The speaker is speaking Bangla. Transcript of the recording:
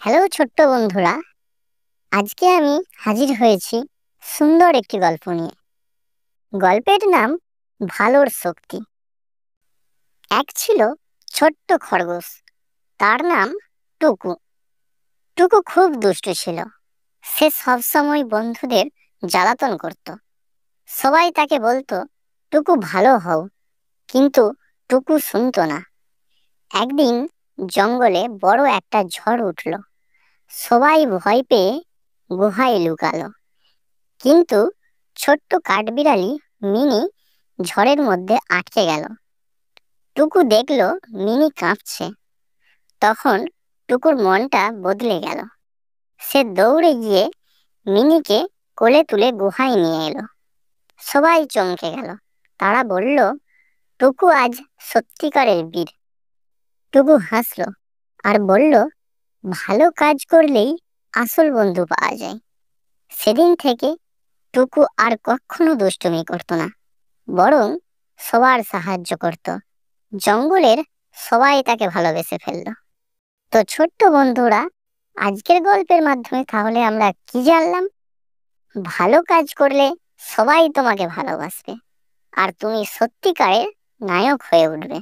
হ্যালো ছোট্ট বন্ধুরা, আজকে আমি হাজির হয়েছি সুন্দর একটি গল্প নিয়ে। গল্পের নাম ভালোর শক্তি। এক ছিল ছোট্ট খরগোশ, তার নাম টুকু। টুকু খুব দুষ্টু ছিল। সে সবসময় বন্ধুদের জ্বালাতন করত। সবাই তাকে বলতো, টুকু ভালো হও, কিন্তু টুকু শুনতো না। একদিন জঙ্গলে বড় একটা ঝড় উঠল। সবাই ভয় পেয়ে গুহায় লুকালো, কিন্তু ছোট্ট কাঠবিড়ালি মিনি ঝড়ের মধ্যে আটকে গেল। টুকু দেখলো মিনি কাঁপছে। তখন টুকুর মনটা বদলে গেল। সে দৌড়ে গিয়ে মিনিকে কোলে তুলে গুহায় নিয়ে এলো। সবাই চমকে গেল। তারা বলল, টুকু আজ সত্যিকারের বীর। টুকু হাসলো আর বলল, ভালো কাজ করলেই আসল বন্ধু পাওয়া যায়। সেদিন থেকে টুকু আর কখনো দুষ্টুমি করতো না, বরং সবার সাহায্য করত। জঙ্গলের সবাই তাকে ভালোবেসে ফেললো। তো ছোট্ট বন্ধুরা, আজকের গল্পের মাধ্যমে তাহলে আমরা কি জানলাম? ভালো কাজ করলে সবাই তোমাকে ভালোবাসবে, আর তুমি সত্যিকারের নায়ক হয়ে উঠবে।